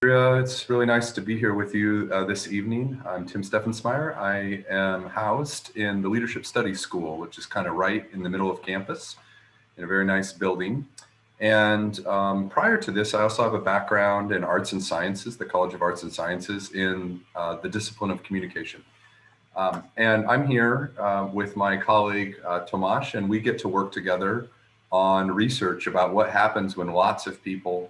Andrea, it's really nice to be here with you this evening. I'm Tim Steffensmeyer. I am housed in the Leadership Studies School, which is kind of right in the middle of campus in a very nice building. And prior to this, I also have a background in arts and sciences, the College of Arts and Sciences, in the discipline of communication. And I'm here with my colleague, Tomasz, and we get to work together on research about what happens when lots of people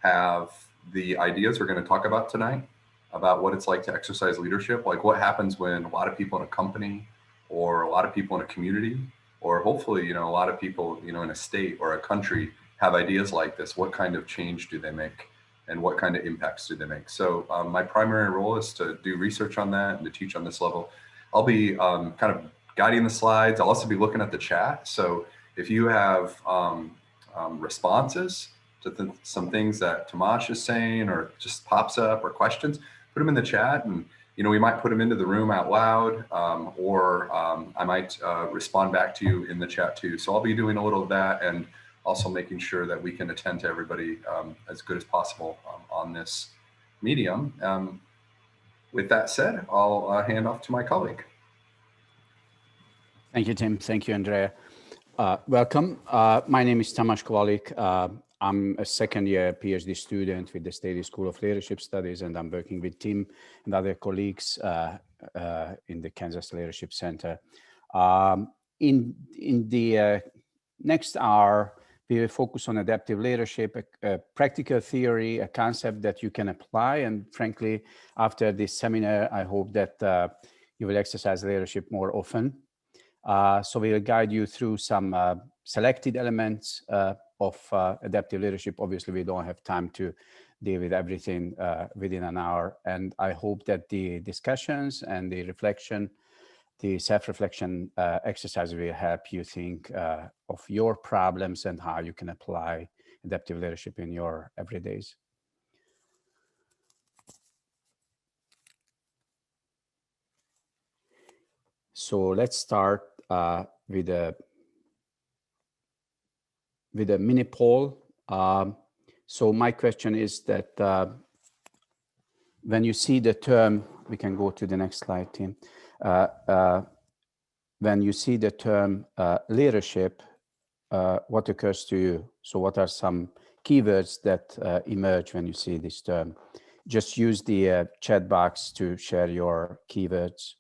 have the ideas we're going to talk about tonight, about what it's like to exercise leadership, like what happens when a lot of people in a company or a lot of people in a community, or hopefully, a lot of people, in a state or a country have ideas like this. What kind of change do they make? And what kind of impacts do they make? So my primary role is to do research on that and to teach on this level. I'll be kind of guiding the slides. I'll also be looking at the chat. So if you have responses to some things that Tomasz is saying, or just pops up, or questions, put them in the chat, and we might put them into the room out loud, or I might respond back to you in the chat too. So I'll be doing a little of that, and also making sure that we can attend to everybody as good as possible on this medium. With that said, I'll hand off to my colleague. Thank you, Tim. Thank you, Andrea. Welcome. My name is Tomasz Kowalik. I'm a second-year PhD student with the Staley School of Leadership Studies, and I'm working with Tim and other colleagues in the Kansas Leadership Center. In the next hour, we will focus on adaptive leadership, a practical theory, a concept that you can apply. And frankly, after this seminar, I hope that you will exercise leadership more often. So we'll guide you through some selected elements of adaptive leadership. Obviously, we don't have time to deal with everything within an hour. And I hope that the discussions and the reflection, the self-reflection exercise will help you think of your problems and how you can apply adaptive leadership in your everydays. So let's start with a mini poll. So my question is that when you see the term, we can go to the next slide, Tim. When you see the term leadership, what occurs to you? So what are some keywords that emerge when you see this term? Just use the chat box to share your keywords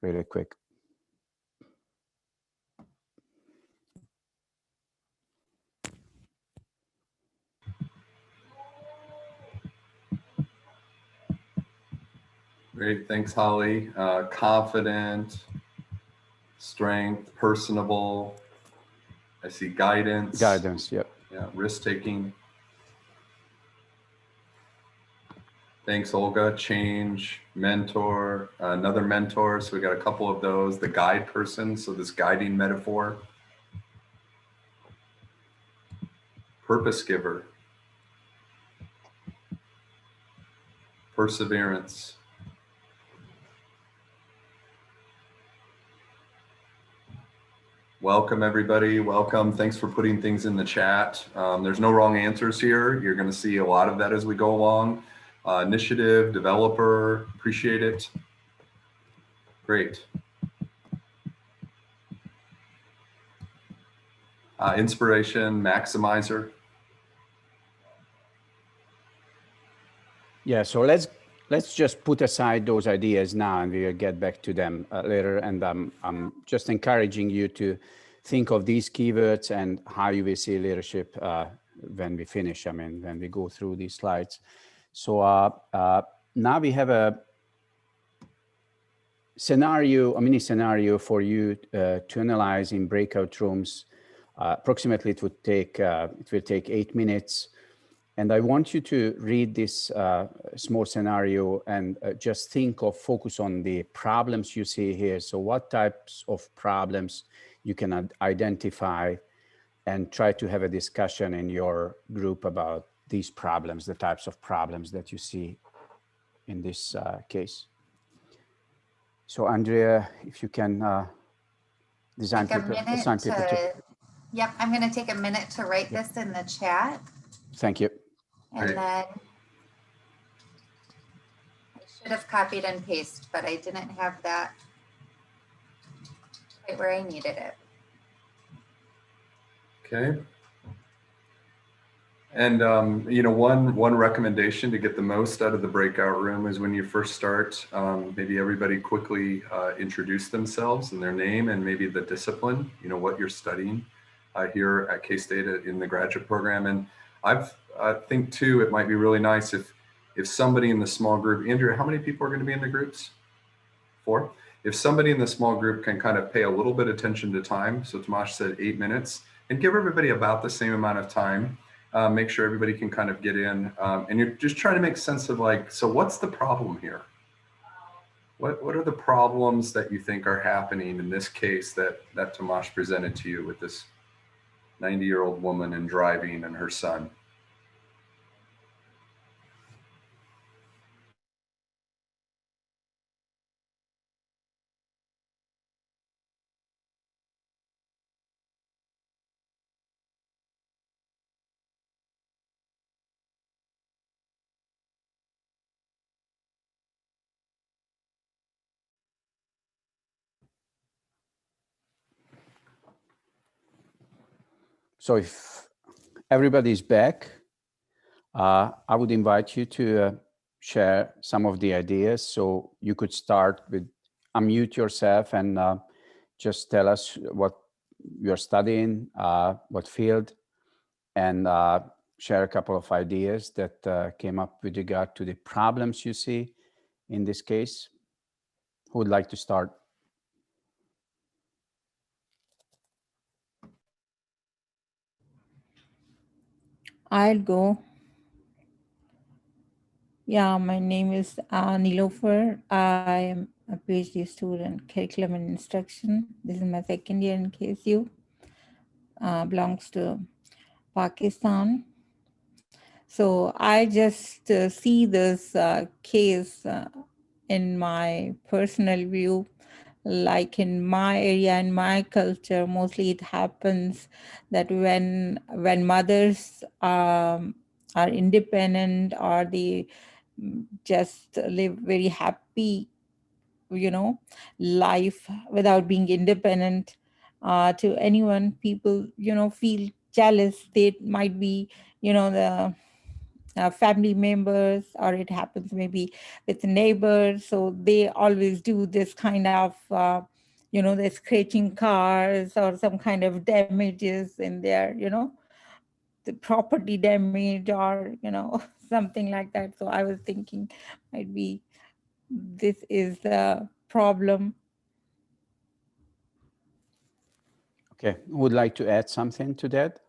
really quick. Great, thanks, Holly. Confident, strength, personable. I see guidance. Guidance, yep. Yeah, risk-taking. Thanks, Olga. Change, mentor, another mentor. So we got a couple of those. The guide person, so this guiding metaphor. Purpose giver. Perseverance. Welcome, everybody. Welcome. Thanks for putting things in the chat. There's no wrong answers here. You're going to see a lot of that as we go along. Initiative, developer, appreciate it. Great. Inspiration, maximizer. Yeah, so let's just put aside those ideas now, and we'll get back to them later. And I'm just encouraging you to think of these keywords and how you will see leadership when we finish. I mean, when we go through these slides. So now we have a mini scenario for you to analyze in breakout rooms. Approximately, it will take 8 minutes. And I want you to read this small scenario and just focus on the problems you see here. So what types of problems you can identify, and try to have a discussion in your group about these problems, the types of problems that you see in this case. So Andrea, if you can assign people to. Yep, I'm going to take a minute to write this in the chat. Thank you. And then have copied and pasted, but I didn't have that right where I needed it. Okay. And you know, one recommendation to get the most out of the breakout room is when you first start, maybe everybody quickly introduce themselves and their name and maybe the discipline, you know, what you're studying here at K-State in the graduate program. And I think too, it might be really nice if somebody in the small group, Andrea, how many people are going to be in the groups? 4. If somebody in the small group can kind of pay a little bit attention to time, so Tomasz said 8 minutes, and give everybody about the same amount of time. Make sure everybody can kind of get in, and you're just trying to make sense of like, so what's the problem here? What are the problems that you think are happening in this case that Tomasz presented to you with this 90-year-old woman and driving and her son? So if everybody's back, I would invite you to share some of the ideas. So you could start with unmute yourself and just tell us what you're studying, what field, and share a couple of ideas that came up with regard to the problems you see in this case. Who would like to start? I'll go. Yeah, my name is Nilofer. I am a PhD student, curriculum and instruction. This is my second year in KSU. Belongs to Pakistan. So I just see this case in my personal view, like in my area, in my culture, mostly it happens that when mothers are independent or they just live very happy, life without being independent to anyone, people, feel jealous. They might be, the family members, or it happens maybe with neighbors. So they always do this kind of, they're scratching cars or some kind of damages in their, the property damage or, something like that. So I was thinking might be this is the problem. Okay, who would like to add something to that?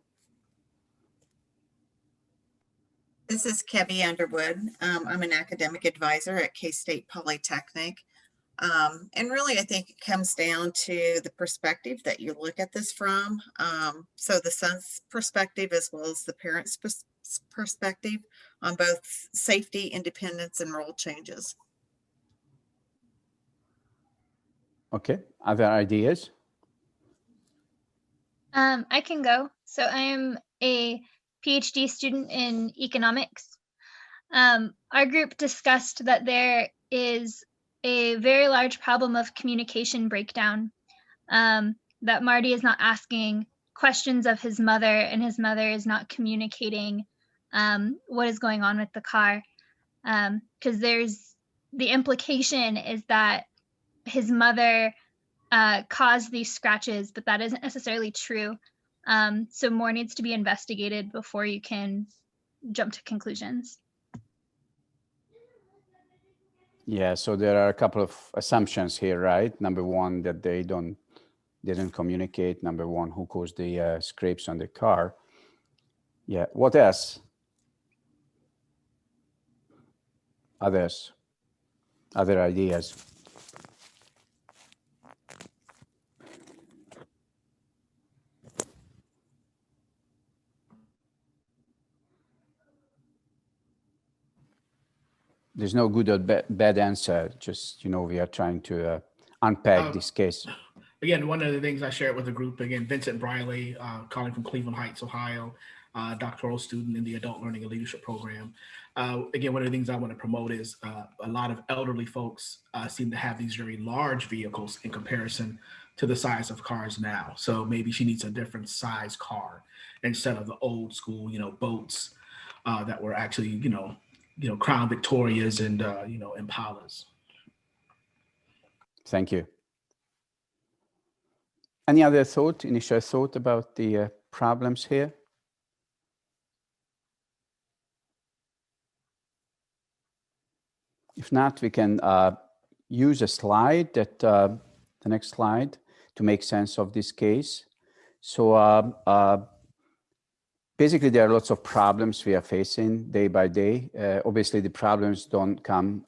This is Kebby Underwood. I'm an academic advisor at K-State Polytechnic. And really, I think it comes down to the perspective that you look at this from. So the son's perspective as well as the parent's perspective on both safety, independence, and role changes. Okay, other ideas? I can go. So I am a PhD student in economics. Our group discussed that there is a very large problem of communication breakdown, that Marty is not asking questions of his mother and his mother is not communicating what is going on with the car. Because there's the implication is that his mother caused these scratches, but that isn't necessarily true. So more needs to be investigated before you can jump to conclusions. Yeah, so there are a couple of assumptions here, right? Number one, that they didn't communicate. Number one, who caused the scrapes on the car. Yeah, what else? Others? Other ideas? There's no good or bad answer. Just, we are trying to unpack this case. Again, one of the things I shared with the group, again, Vincent Briley, calling from Cleveland Heights, Ohio. doctoral student in the Adult Learning and Leadership Program. Again, one of the things I want to promote is a lot of elderly folks seem to have these very large vehicles in comparison to the size of cars now. So maybe she needs a different size car instead of the old school, boats that were actually, Crown Victorias and, Impalas. Thank you. Any other initial thought about the problems here? If not, we can use a slide, the next slide, to make sense of this case. So basically, there are lots of problems we are facing day by day. Obviously, the problems don't come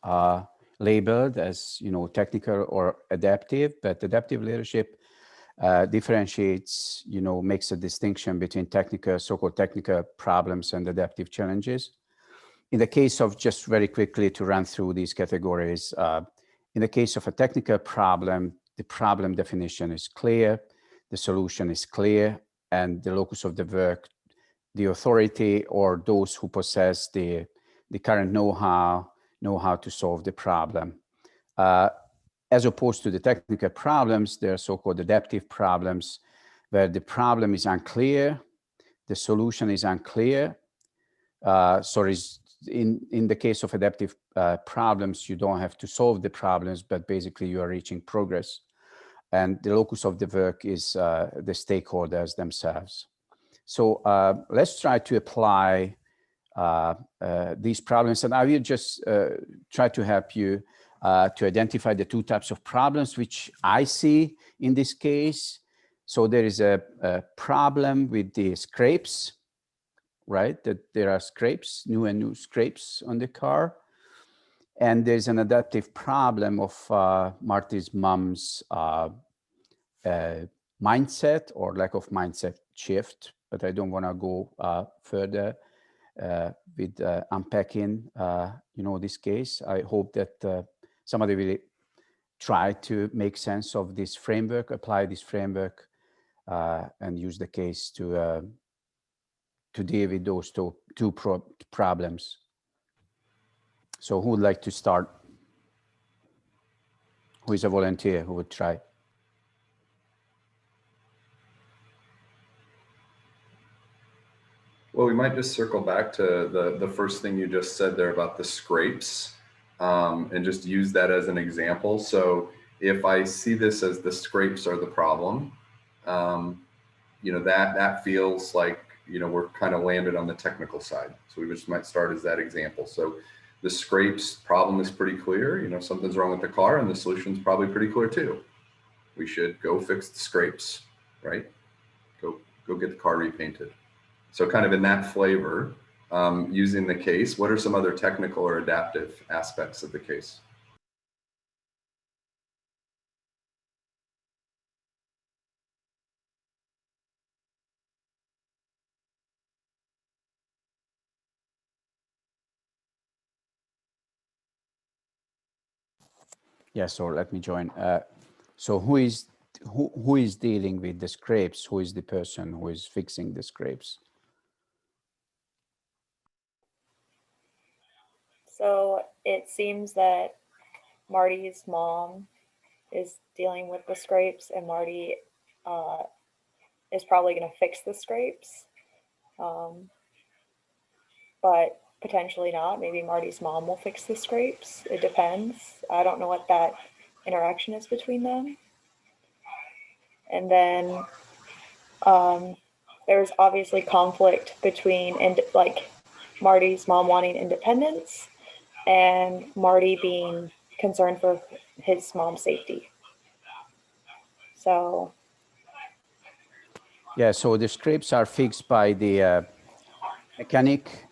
labeled as technical or adaptive, but adaptive leadership differentiates, makes a distinction between technical, so-called technical problems and adaptive challenges. In the case of, just very quickly to run through these categories, in the case of a technical problem, the problem definition is clear, the solution is clear, and the locus of the work, the authority or those who possess the current know-how to solve the problem. As opposed to the technical problems, there are so-called adaptive problems where the problem is unclear, the solution is unclear. In the case of adaptive problems, you don't have to solve the problems, but basically you are reaching progress. And the locus of the work is the stakeholders themselves. So let's try to apply these problems. And I will just try to help you to identify the two types of problems which I see in this case. So there is a problem with the scrapes, right? That there are scrapes, new scrapes on the car. And there's an adaptive problem of Marty's mom's mindset or lack of mindset shift. But I don't want to go further with unpacking, this case. I hope that somebody will try to make sense of this framework, apply this framework, and use the case to deal with those two problems. So who would like to start? Who is a volunteer who would try? Well, we might just circle back to the first thing you just said there about the scrapes, and just use that as an example. So if I see this as the scrapes are the problem, that feels like, we're kind of landed on the technical side. So we just might start as that example. So the scrapes problem is pretty clear. Something's wrong with the car, and the solution's probably pretty clear too. We should go fix the scrapes, right? Go get the car repainted. So kind of in that flavor, using the case, what are some other technical or adaptive aspects of the case? Yeah, so let me join. So who is dealing with the scrapes? Who is the person who is fixing the scrapes? So it seems that Marty's mom is dealing with the scrapes, and Marty is probably going to fix the scrapes. But potentially not. Maybe Marty's mom will fix the scrapes. It depends. I don't know what that interaction is between them. And then there's obviously conflict between Marty's mom wanting independence and Marty being concerned for his mom's safety. So yeah, so the scrapes are fixed by the mechanic.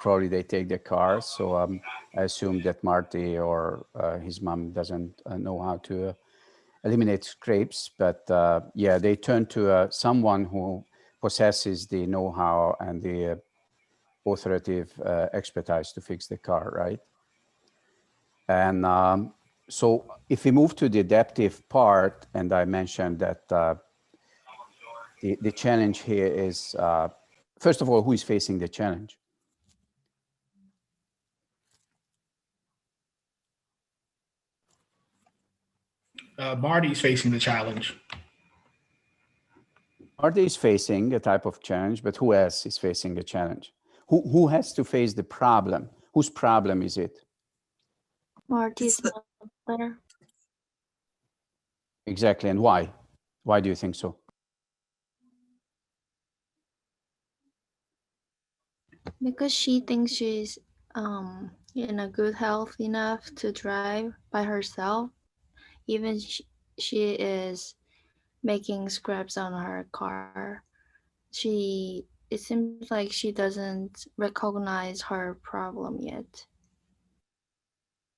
Probably they take the car. So I assume that Marty or his mom doesn't know how to eliminate scrapes, but yeah, they turn to someone who possesses the know-how and the authoritative expertise to fix the car, right? And so if we move to the adaptive part, and I mentioned that the challenge here is first of all, who is facing the challenge? Marty's facing the challenge. Marty is facing a type of challenge, but who else is facing the challenge? Who has to face the problem? Whose problem is it? Marty's mother. Exactly, and why? Why do you think so? Because she thinks she's in a good health enough to drive by herself. Even she is making scraps on her car. It seems like she doesn't recognize her problem yet.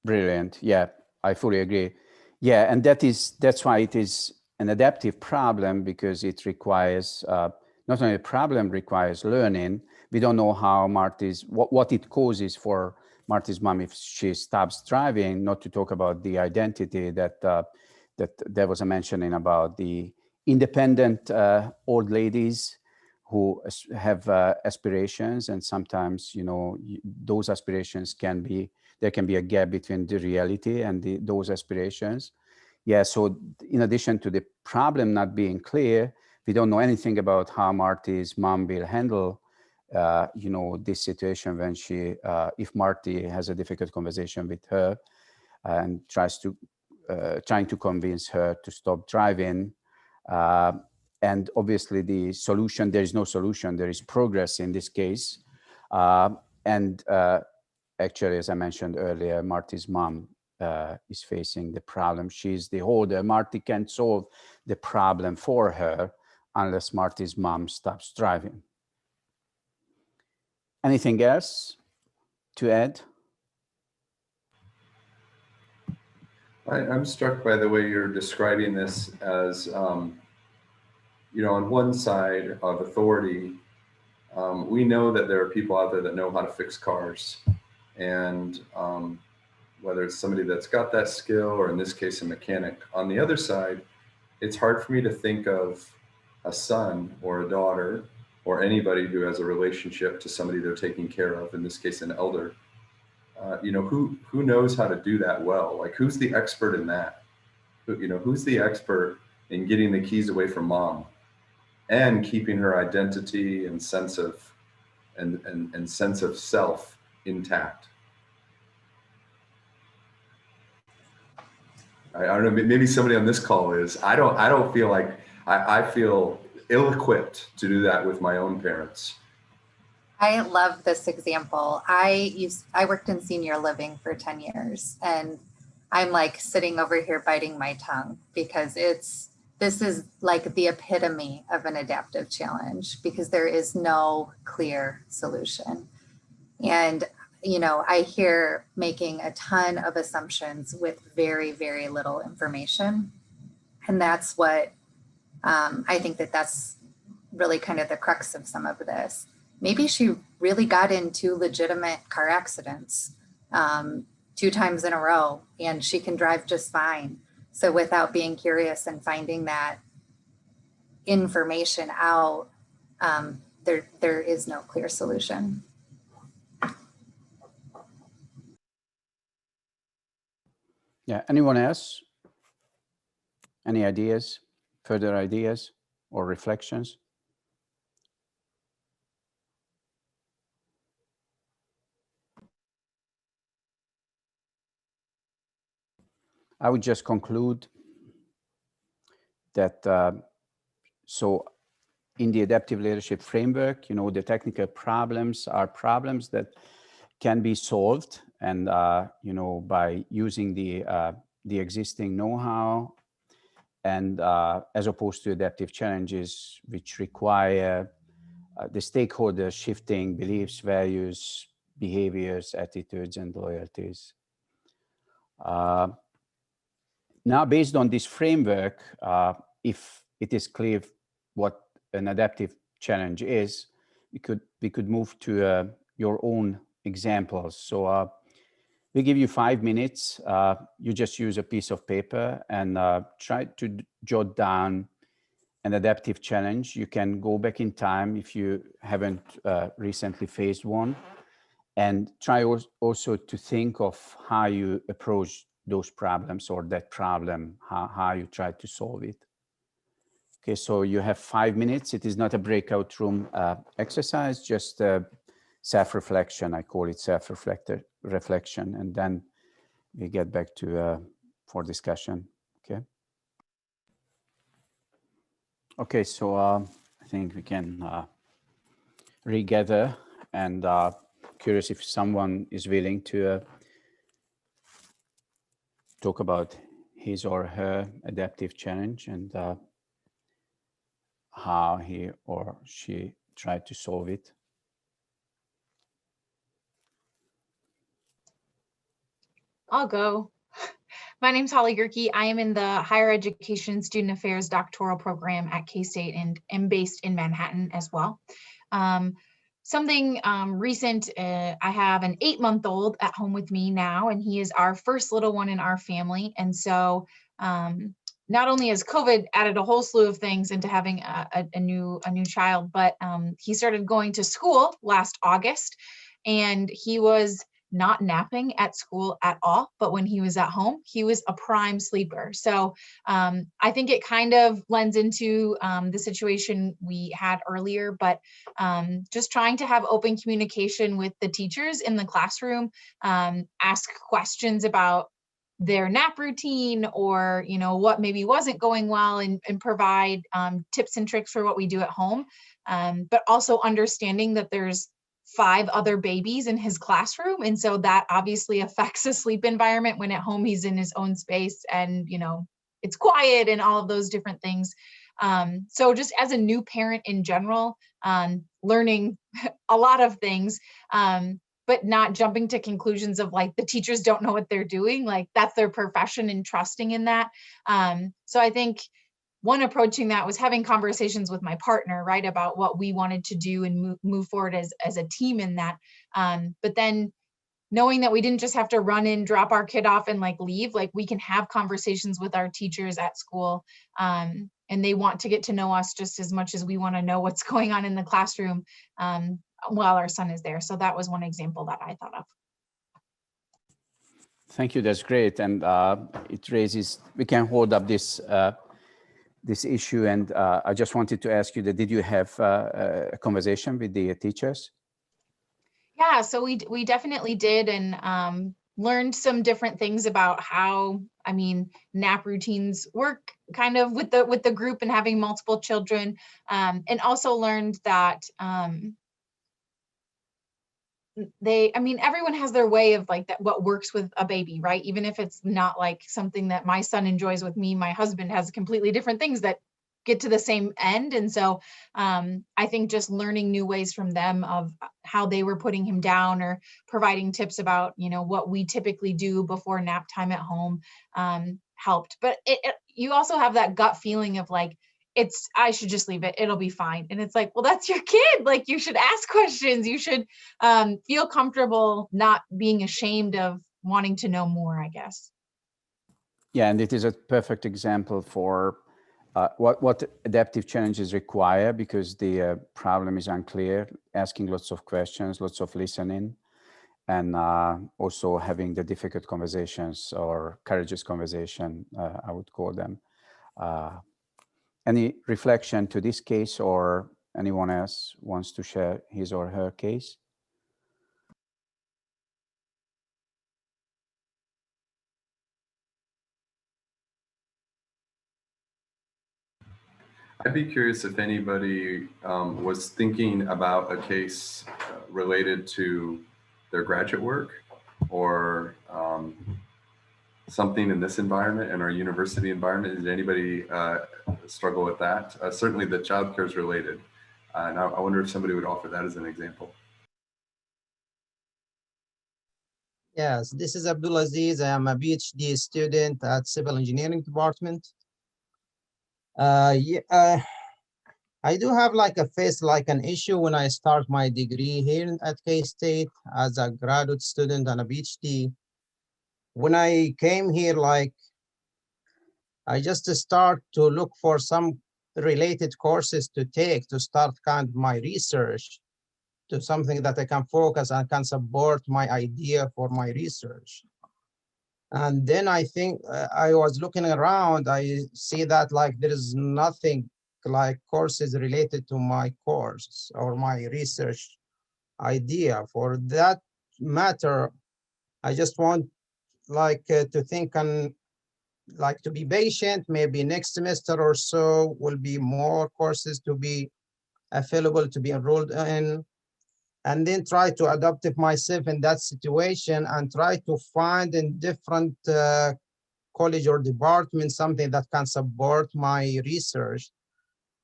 Brilliant. Yeah, I fully agree. Yeah, and that's why it is an adaptive problem, because it requires not only a problem requires learning. We don't know how what it causes for Marty's mom if she stops driving. Not to talk about the identity that that there was a mentioning about the independent old ladies who have aspirations, and sometimes those aspirations there can be a gap between the reality and those aspirations. Yeah, so in addition to the problem not being clear, we don't know anything about how Marty's mom will handle this situation when if Marty has a difficult conversation with her and trying to convince her to stop driving. And obviously there is no solution, there is progress in this case. Actually, as I mentioned earlier, Marty's mom is facing the problem. She's the holder. Marty can't solve the problem for her unless Marty's mom stops driving. Anything else to add? I'm struck by the way you're describing this as, on one side of authority, we know that there are people out there that know how to fix cars. And whether it's somebody that's got that skill, or in this case, a mechanic. On the other side, it's hard for me to think of a son or a daughter or anybody who has a relationship to somebody they're taking care of, in this case, an elder. Who knows how to do that well? Like, who's the expert in that? Who's the expert in getting the keys away from mom and keeping her identity and sense of self intact? I don't know, maybe somebody on this call is. I don't feel like I feel ill-equipped to do that with my own parents. I love this example. I worked in senior living for 10 years, and I'm like sitting over here biting my tongue, because this is like the epitome of an adaptive challenge, because there is no clear solution. And I hear making a ton of assumptions with very, very little information. And that's what I think that's really kind of the crux of some of this. Maybe she really got into legitimate car accidents 2 times in a row, and she can drive just fine. So without being curious and finding that information out, there is no clear solution. Yeah, anyone else? Any ideas, further ideas or reflections? I would just conclude that, so in the adaptive leadership framework, the technical problems are problems that can be solved, and by using the existing know-how, and as opposed to adaptive challenges which require the stakeholders shifting beliefs, values, behaviors, attitudes, and loyalties. Now, based on this framework, if it is clear what an adaptive challenge is, we could move to your own examples. So we give you 5 minutes. You just use a piece of paper and try to jot down an adaptive challenge, you can go back in time if you haven't recently faced one, and try also to think of how you approach those problems or that problem, how you try to solve it. Okay, so you have 5 minutes. It is not a breakout room exercise, just self-reflection. I call it self-reflection, and then we get back to for discussion. Okay. Okay, so I think we can regather, and curious if someone is willing to talk about his or her adaptive challenge and how he or she tried to solve it. I'll go. My name's Holly Gerke. I am in the Higher Education Student Affairs doctoral program at K-State and am based in Manhattan as well. Something recent, I have an 8-month-old at home with me now, and he is our first little one in our family. And so not only has COVID added a whole slew of things into having a new child, but he started going to school last August, and he was not napping at school at all, but when he was at home, he was a prime sleeper. So I think it kind of lends into the situation we had earlier, but just trying to have open communication with the teachers in the classroom, ask questions about their nap routine or, you know, what maybe wasn't going well, and provide tips and tricks for what we do at home. But also understanding that there's 5 other babies in his classroom. And so that obviously affects the sleep environment when at home he's in his own space and, you know, it's quiet and all of those different things. So just as a new parent in general, learning a lot of things, but not jumping to conclusions of like the teachers don't know what they're doing, like that's their profession, and trusting in that. So I think one approaching that was having conversations with my partner, right, about what we wanted to do and move forward as a team in that. But then knowing that we didn't just have to run in, drop our kid off and like leave, like we can have conversations with our teachers at school. And they want to get to know us just as much as we want to know what's going on in the classroom while our son is there. So that was one example that I thought of. Thank you, that's great. And it raises, we can hold up this this issue, and I just wanted to ask you that, did you have a conversation with the teachers? Yeah, so we definitely did, and learned some different things about how, I mean, nap routines work kind of with the group and having multiple children, and also learned that everyone has their way of like that, what works with a baby, right? Even if it's not like something that my son enjoys with me, my husband has completely different things that get to the same end. And so I think just learning new ways from them of how they were putting him down or providing tips about, you know, what we typically do before nap time at home helped. But you also have that gut feeling of like, I should just leave it, it'll be fine. And it's like, well, that's your kid. Like you should ask questions. You should feel comfortable not being ashamed of wanting to know more, I guess. Yeah, and it is a perfect example for what adaptive challenges require, because the problem is unclear, asking lots of questions, lots of listening, and also having the difficult conversations or courageous conversation, I would call them. Any reflection to this case, or anyone else wants to share his or her case? I'd be curious if anybody was thinking about a case related to their graduate work or something in this environment, in our university environment. Did anybody struggle with that? Certainly the child care is related. And I wonder if somebody would offer that as an example. Yes, this is Abdul Aziz. I am a PhD student at Civil Engineering Department. I do have like an issue when I start my degree here at K-State as a graduate student and a PhD. When I came here, like I just start to look for some related courses to take to start kind of my research to something that I can focus and can support my idea for my research. And then I think I was looking around, I see that like there is nothing like courses related to my course or my research idea. For that matter, I just want like to think and like to be patient. Maybe next semester or so will be more courses to be available to be enrolled in, and then try to adapt myself in that situation and try to find in different college or department something that can support my research.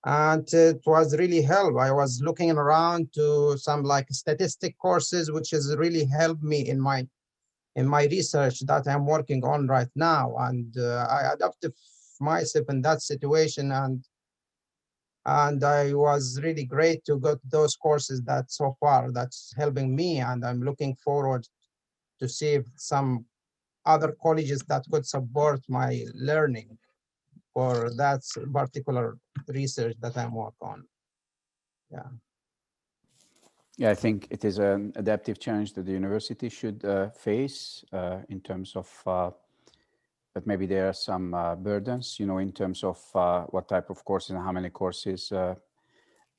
And it was really help. I was looking around to some like statistic courses, which has really helped me in my research that I'm working on right now. And I adapted myself in that situation, and I was really great to get those courses that so far that's helping me. And I'm looking forward to see if some other colleges that could support my learning for that particular research that I'm working on. Yeah. Yeah, I think it is an adaptive challenge that the university should face in terms of, but maybe there are some burdens, you know, in terms of what type of courses and how many courses a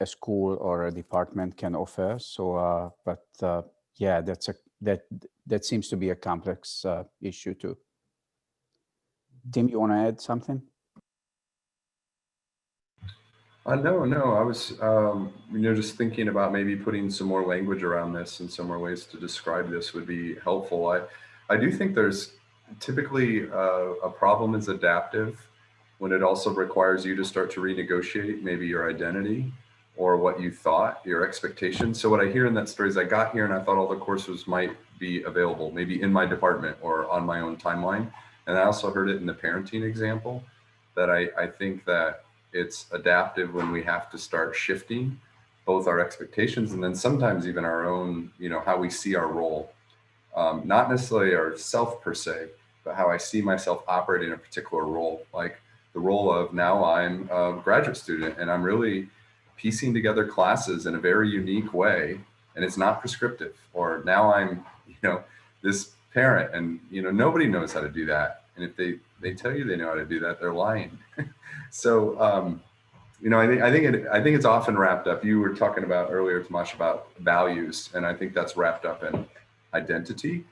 school or a department can offer. So, yeah, that seems to be a complex issue too. Tim, you want to add something? No, I was, just thinking about maybe putting some more language around this and some more ways to describe this would be helpful. I do think there's typically a problem is adaptive when it also requires you to start to renegotiate maybe your identity or what you thought, your expectations. So what I hear in that story is I got here and I thought all the courses might be available, maybe in my department or on my own timeline. And I also heard it in the parenting example that I think that it's adaptive when we have to start shifting both our expectations and then sometimes even our own, how we see our role. Not necessarily ourself per se, but how I see myself operating in a particular role. Like the role of now I'm a graduate student and I'm really piecing together classes in a very unique way and it's not prescriptive. Or now I'm, this parent and, nobody knows how to do that. And if they tell you they know how to do that, they're lying. So, I think it's often wrapped up. You were talking about earlier, Tomasz, about values, and I think that's wrapped up in identity,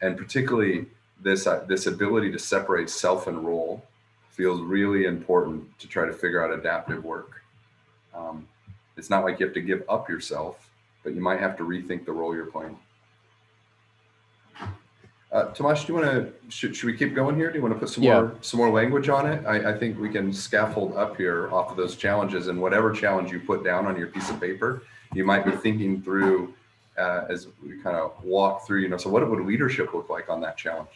and particularly this ability to separate self and role feels really important to try to figure out adaptive work. It's not like you have to give up yourself, but you might have to rethink the role you're playing. Tomasz, do you want to, should we keep going here? Do you want to put some more language on it? I think we can scaffold up here off of those challenges, and whatever challenge you put down on your piece of paper, you might be thinking through as we kind of walk through, so what would leadership look like on that challenge?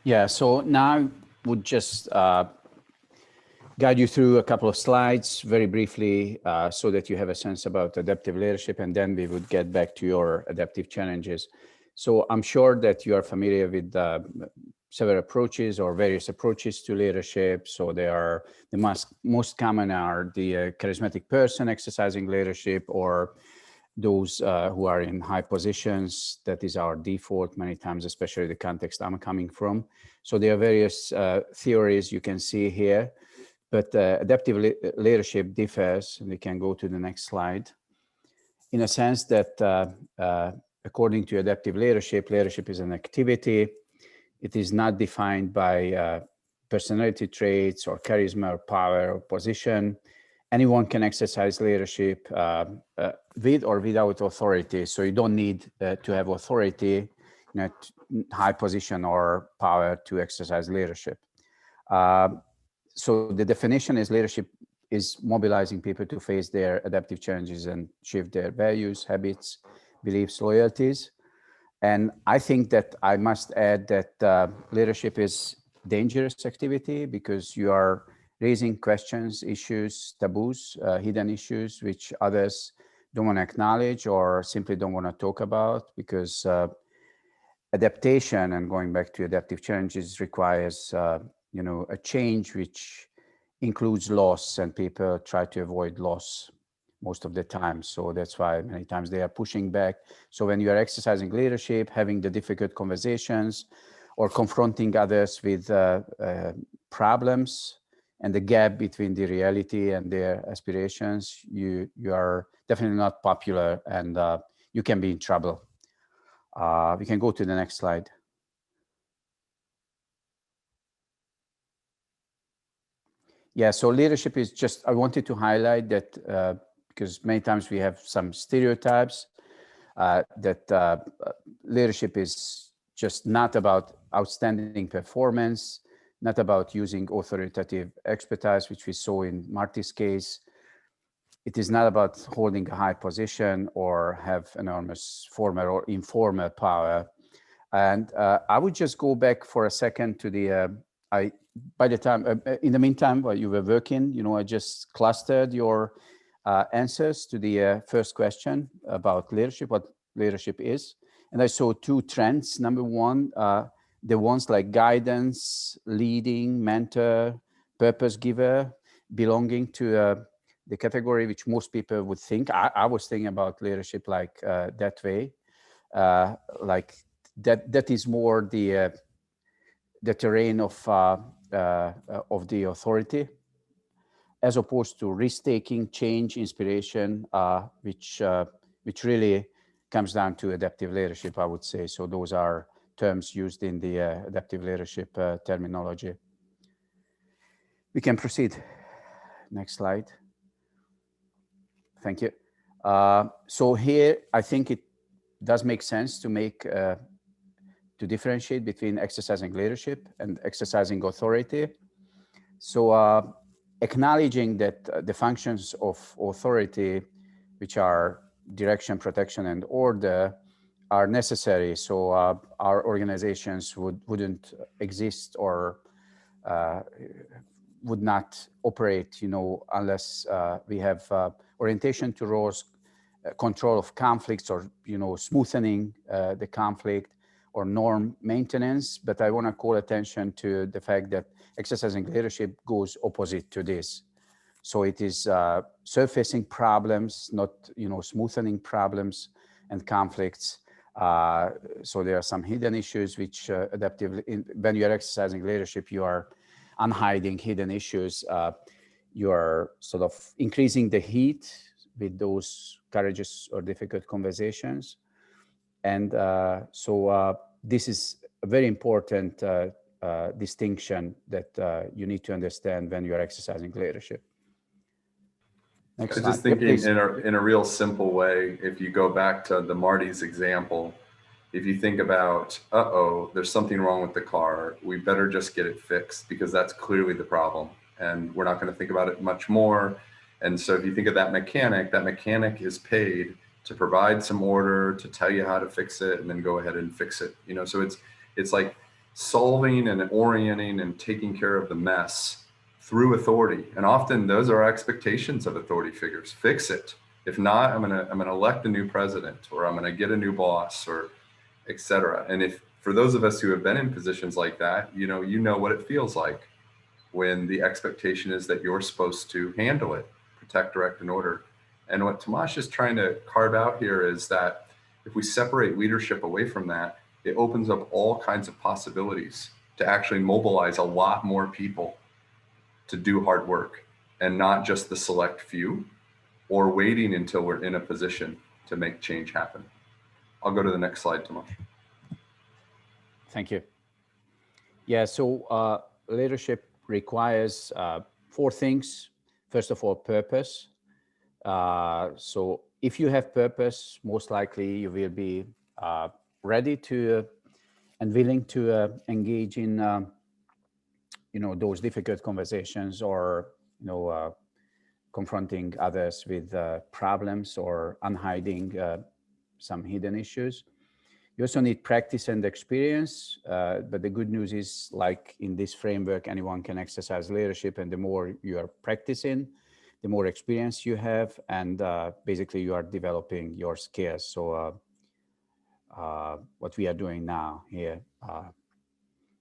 Yeah, so now I would just guide you through a couple of slides very briefly so that you have a sense about adaptive leadership, and then we would get back to your adaptive challenges. So I'm sure that you are familiar with several approaches or various approaches to leadership. So they are the most common are the charismatic person exercising leadership, or those who are in high positions. That is our default many times, especially the context I'm coming from. So there are various theories you can see here, but adaptive leadership differs, and we can go to the next slide, in a sense that according to adaptive leadership, leadership is an activity. It is not defined by personality traits or charisma or power or position. Anyone can exercise leadership with or without authority. So you don't need to have authority, high position or power to exercise leadership. So the definition is leadership is mobilizing people to face their adaptive challenges and shift their values, habits, beliefs, loyalties. And I think that I must add that leadership is dangerous activity because you are raising questions, issues, taboos, hidden issues, which others don't want to acknowledge or simply don't want to talk about, because adaptation and going back to adaptive challenges requires, a change which includes loss, and people try to avoid loss most of the time. So that's why many times they are pushing back. So when you are exercising leadership, having the difficult conversations or confronting others with problems and the gap between the reality and their aspirations, you are definitely not popular, and you can be in trouble. We can go to the next slide. Yeah, so leadership is just, I wanted to highlight that because many times we have some stereotypes that leadership is just not about outstanding performance, not about using authoritative expertise, which we saw in Marty's case. It is not about holding a high position or have enormous formal or informal power. And I would just go back for a second to the, by the time, in the meantime, while you were working, you know, I just clustered your answers to the first question about leadership, what leadership is. And I saw two trends. Number one, the ones like guidance, leading, mentor, purpose giver, belonging to the category which most people would think. I was thinking about leadership like that way, like that is more the terrain of the authority, as opposed to risk-taking, change, inspiration, which really comes down to adaptive leadership, I would say. So those are terms used in the adaptive leadership terminology. We can proceed. Next slide. Thank you. So here, I think it does make sense to make to differentiate between exercising leadership and exercising authority. So acknowledging that the functions of authority, which are direction, protection, and order, are necessary. So our organizations wouldn't exist or would not operate, you know, unless we have orientation to roles, control of conflicts, or, you know, smoothing the conflict, or norm maintenance. But I want to call attention to the fact that exercising leadership goes opposite to this. So it is surfacing problems, not, you know, smoothing problems and conflicts. So there are some hidden issues which when you are exercising leadership, you are unhiding hidden issues. You are sort of increasing the heat with those courageous or difficult conversations. And so this is a very important distinction that you need to understand when you are exercising leadership. Next I was just slide. thinking Yeah, in a real simple way, if you go back to the Marty's example, if you think about, uh-oh, there's something wrong with the car, we better just get it fixed because that's clearly the problem. And we're not going to think about it much more. And so if you think of that mechanic is paid to provide some order, to tell you how to fix it, and then go ahead and fix it. You know, so it's like solving and orienting and taking care of the mess through authority. And often those are expectations of authority figures. Fix it. If not, I'm gonna elect a new president, or I'm gonna get a new boss, or etc. And if for those of us who have been in positions like that, you know what it feels like when the expectation is that you're supposed to handle it, protect, direct, and order. And what Tomasz is trying to carve out here is that if we separate leadership away from that, it opens up all kinds of possibilities to actually mobilize a lot more people to do hard work, and not just the select few, or waiting until we're in a position to make change happen. I'll go to the next slide, Tomasz. Thank you. Yeah, so leadership requires four things. First of all, purpose. So if you have purpose, most likely you will be ready to and willing to engage in you know, those difficult conversations, or, you know, confronting others with problems, or unhiding some hidden issues. You also need practice and experience, but the good news is, like in this framework, anyone can exercise leadership, and the more you are practicing, the more experience you have, and basically you are developing your skills. So what we are doing now here.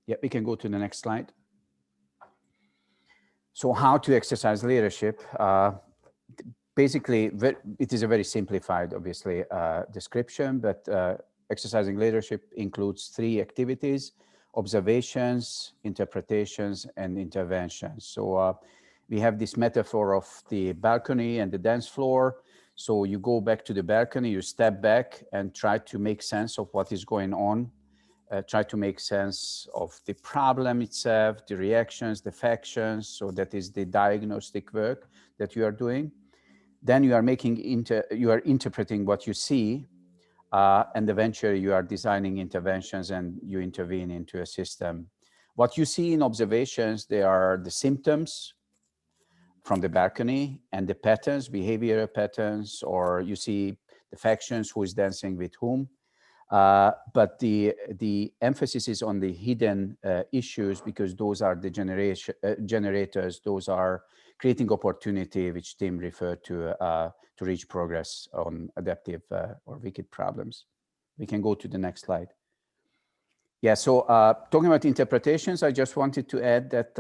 Yeah, we can go to the next slide. So how to exercise leadership? Basically, it is a very simplified, obviously, description, but exercising leadership includes 3 activities: observations, interpretations, and interventions. So we have this metaphor of the balcony and the dance floor. So you go back to the balcony, you step back and try to make sense of what is going on. Try to make sense of the problem itself, the reactions, the factions. So that is the diagnostic work that you are doing. Then you are you are interpreting what you see, and eventually you are designing interventions and you intervene into a system. What you see in observations, they are the symptoms from the balcony and the patterns, behavioral patterns, or you see the factions, who is dancing with whom. But the emphasis is on the hidden issues, because those are the generators, those are creating opportunity, which Tim referred to reach progress on adaptive or wicked problems. We can go to the next slide. Yeah, so talking about interpretations, I just wanted to add that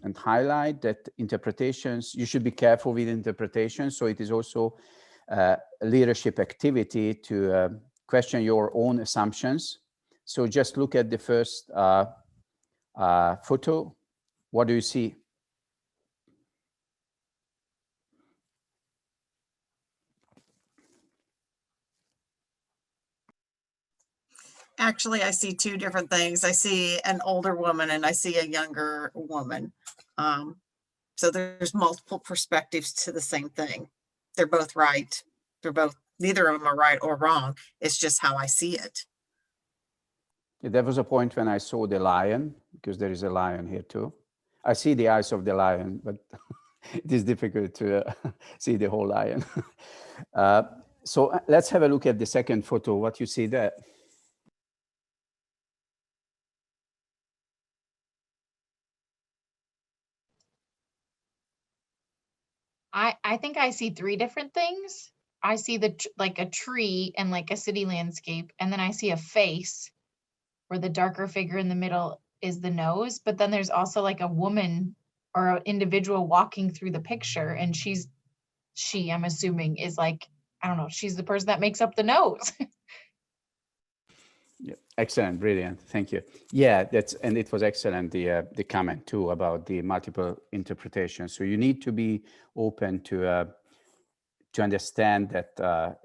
and highlight that interpretations, you should be careful with interpretations. So it is also a leadership activity to question your own assumptions. So just look at the first photo. What do you see? Actually, I see 2 different things. I see an older woman and I see a younger woman. So there's multiple perspectives to the same thing. They're both right. Neither of them are right or wrong. It's just how I see it. There was a point when I saw the lion, because there is a lion here too. I see the eyes of the lion, but it is difficult to see the whole lion. So let's have a look at the second photo, what you see there. I think I see 3 different things. I see like a tree and like a city landscape, and then I see a face where the darker figure in the middle is the nose, but then there's also like a woman or an individual walking through the picture, and I'm assuming is like, I don't know, she's the person that makes up the nose. Yeah, excellent, brilliant, thank you. Yeah, and it was excellent, the comment too about the multiple interpretations. So you need to be open to understand that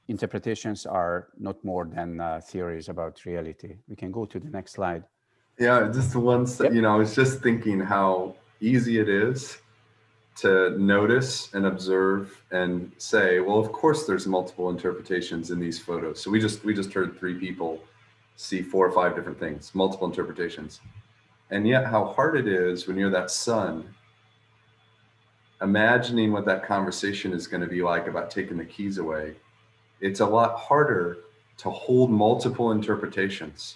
interpretations are not more than theories about reality. We can go to the next slide. Yeah, just Yep. I was just thinking how easy it is to notice and observe and say, well, of course there's multiple interpretations in these photos. So we just heard 3 people see 4 or 5 different things, multiple interpretations. And yet how hard it is when you're that son, imagining what that conversation is going to be like about taking the keys away. It's a lot harder to hold multiple interpretations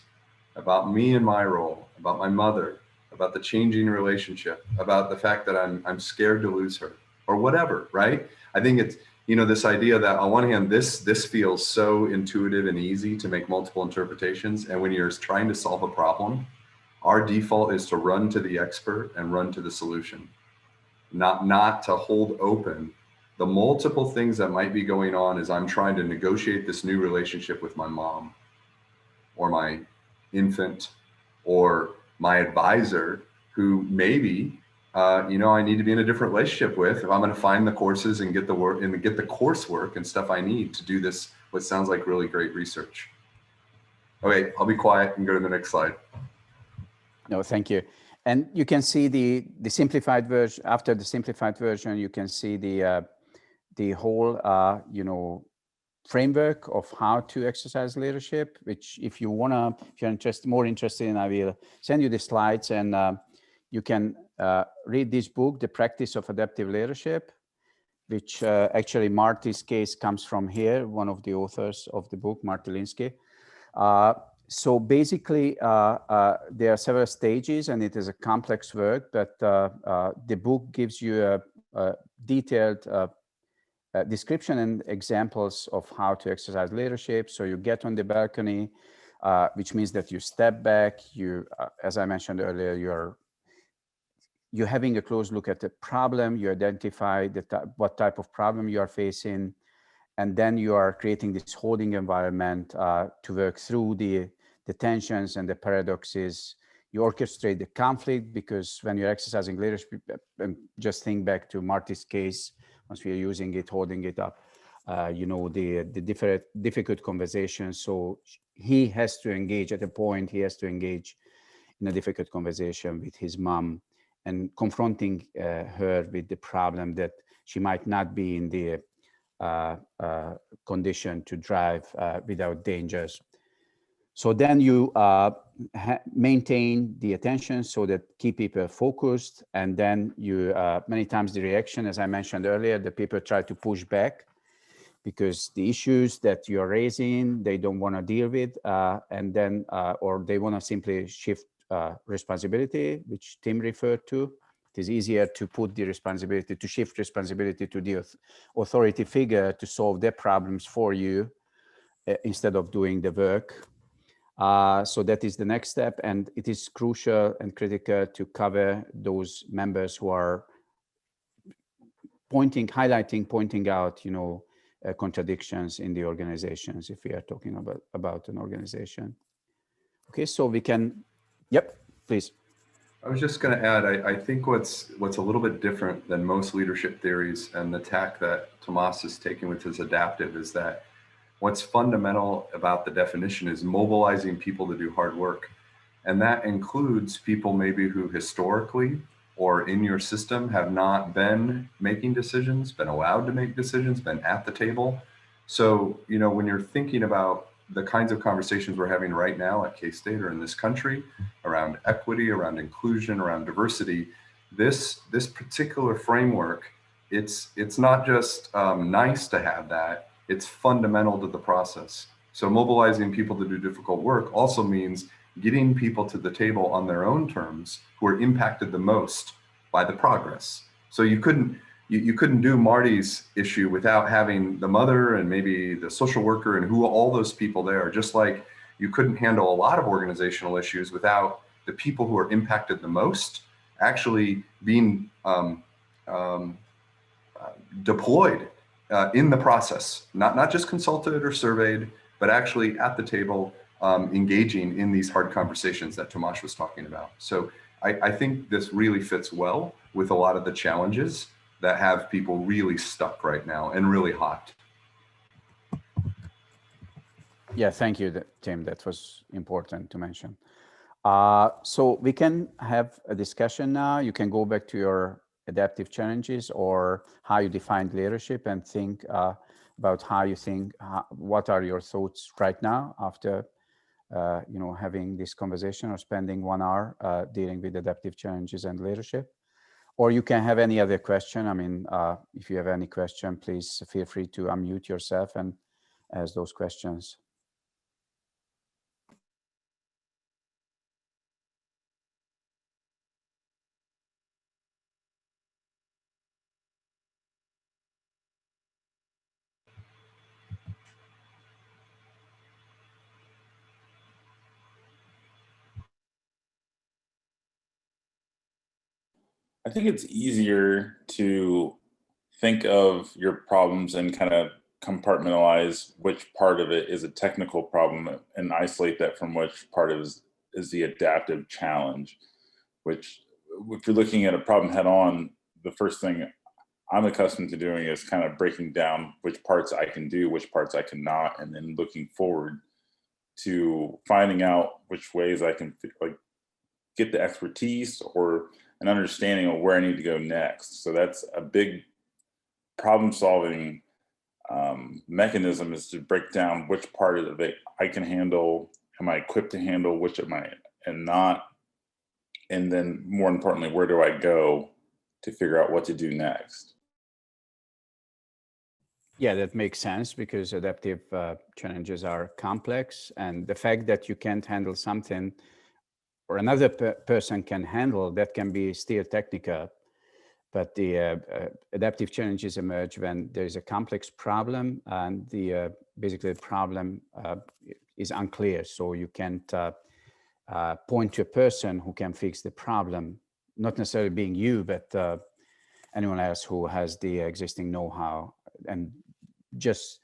about me and my role, about my mother, about the changing relationship, about the fact that I'm scared to lose her, or whatever, right? I think it's, this idea that on one hand, this feels so intuitive and easy to make multiple interpretations. And when you're trying to solve a problem, our default is to run to the expert and run to the solution, not to hold open the multiple things that might be going on as I'm trying to negotiate this new relationship with my mom or my infant or my advisor, who maybe I need to be in a different relationship with if I'm going to find the courses and get the work and get the coursework and stuff I need to do this, what sounds like really great research. Okay, I'll be quiet and go to the next slide. No, thank you. And you can see the simplified version. After the simplified version, you can see the whole framework of how to exercise leadership, which if you're more interested in, I will send you the slides, and you can read this book, The Practice of Adaptive Leadership, which actually Marty's case comes from here, one of the authors of the book, Marty Linsky. So basically, there are several stages, and it is a complex work, but the book gives you a detailed description and examples of how to exercise leadership. So you get on the balcony, which means that you step back. You, as I mentioned earlier, you're you're having a close look at the problem, you identify what type of problem you are facing, and then you are creating this holding environment to work through the tensions and the paradoxes. You orchestrate the conflict, because when you're exercising leadership, and just think back to Marty's case, once we are using it, holding it up, you know, the difficult conversations. So he has to engage at a point, he has to engage in a difficult conversation with his mom and confronting her with the problem that she might not be in the condition to drive without dangers. So then you maintain the attention so that keep people focused. And then you, many times the reaction, as I mentioned earlier, the people try to push back because the issues that you're raising, they don't want to deal with. And then, or they want to simply shift responsibility, which Tim referred to. It is easier to put the responsibility, to shift responsibility to the authority figure to solve their problems for you instead of doing the work. So that is the next step, and it is crucial and critical to cover those members who are pointing out, you know, contradictions in the organizations, if we are talking about an organization. Okay, so we can, yep, please. I was just going to add, I think what's a little bit different than most leadership theories and the tack that Tomas is taking with his adaptive is that what's fundamental about the definition is mobilizing people to do hard work. And that includes people maybe who historically or in your system have not been making decisions, been allowed to make decisions, been at the table. So, you know, when you're thinking about the kinds of conversations we're having right now at K-State or in this country around equity, around inclusion, around diversity, this particular framework, it's not just nice to have that, it's fundamental to the process. So mobilizing people to do difficult work also means getting people to the table on their own terms who are impacted the most by the progress. So you couldn't do Marty's issue without having the mother and maybe the social worker and who all those people there, just like you couldn't handle a lot of organizational issues without the people who are impacted the most actually being deployed in the process, not just consulted or surveyed, but actually at the table, engaging in these hard conversations that Tomas was talking about. So I think this really fits well with a lot of the challenges that have people really stuck right now and really hot. Yeah, thank you, Tim. That was important to mention. So we can have a discussion now. You can go back to your adaptive challenges or how you defined leadership and think about how you think, what are your thoughts right now after you know, having this conversation or spending 1 hour dealing with adaptive challenges and leadership. Or you can have any other question. I mean, if you have any question, please feel free to unmute yourself and ask those questions. I think it's easier to think of your problems and kind of compartmentalize which part of it is a technical problem and isolate that from which part of it is the adaptive challenge, which if you're looking at a problem head on, the first thing I'm accustomed to doing is kind of breaking down which parts I can do, which parts I cannot, and then looking forward to finding out which ways I can like get the expertise or an understanding of where I need to go next. So that's a big problem solving mechanism, is to break down which part of it I can handle, am I equipped to handle, which am I and not, and then more importantly, where do I go to figure out what to do next. Yeah, that makes sense because adaptive challenges are complex, and the fact that you can't handle something or another person can handle, that can be still technical. But the adaptive challenges emerge when there is a complex problem and the basically the problem is unclear. So you can't point to a person who can fix the problem not necessarily being you, but anyone else who has the existing know-how, and just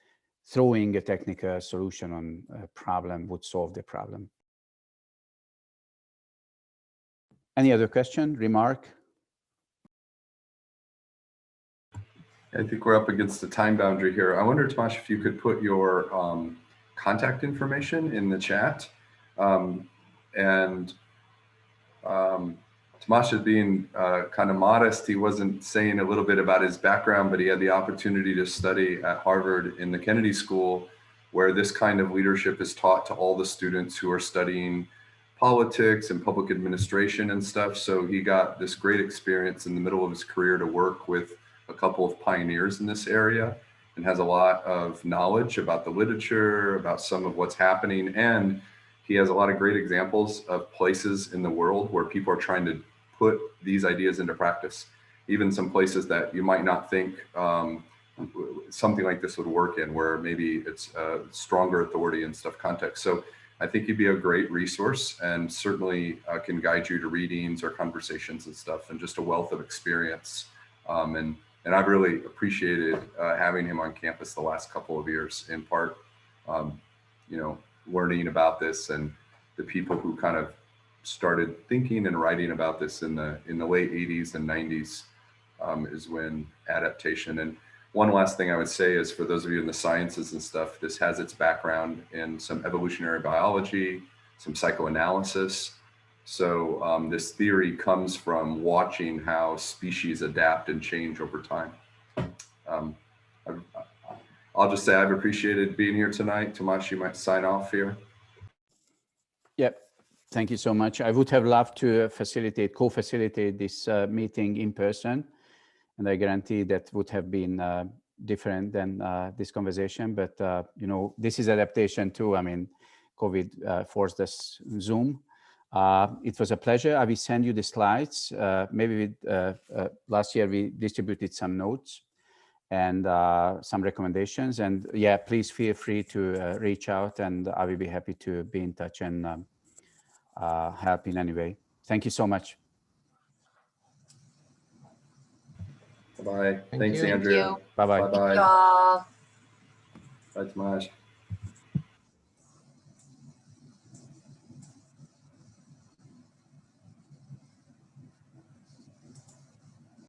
throwing a technical solution on a problem would solve the problem. Any other question, remark? I think we're up against the time boundary here. I wonder, Tomasz, if you could put your contact information in the chat. Tomasz is being kind of modest. He wasn't saying a little bit about his background, but he had the opportunity to study at Harvard in the Kennedy School, where this kind of leadership is taught to all the students who are studying politics and public administration and stuff. So he got this great experience in the middle of his career to work with a couple of pioneers in this area, and has a lot of knowledge about the literature, about some of what's happening. And he has a lot of great examples of places in the world where people are trying to put these ideas into practice. Even some places that you might not think something like this would work in, where maybe it's a stronger authority and stuff context. So I think he'd be a great resource, and certainly can guide you to readings or conversations and stuff, and just a wealth of experience. And I've really appreciated having him on campus the last couple of years, in part, learning about this, and the people who kind of started thinking and writing about this in the late 80s and 90s is when adaptation. And one last thing I would say is, for those of you in the sciences and stuff, this has its background in some evolutionary biology, some psychoanalysis. So this theory comes from watching how species adapt and change over time. I'll just say I've appreciated being here tonight. Tomasz, you might sign off here. Yep. Thank you so much. I would have loved to co-facilitate this meeting in person, and I guarantee that would have been different than this conversation. But this is adaptation too. I mean, COVID forced us Zoom. It was a pleasure. I will send you the slides. Maybe last year we distributed some notes and some recommendations. And yeah, please feel free to reach out, and I will be happy to be in touch and help in any way. Thank you so much. Bye-bye. Thank Thanks, you. Andrea. Bye-bye. Bye-bye. Y'all. Bye, Tomasz.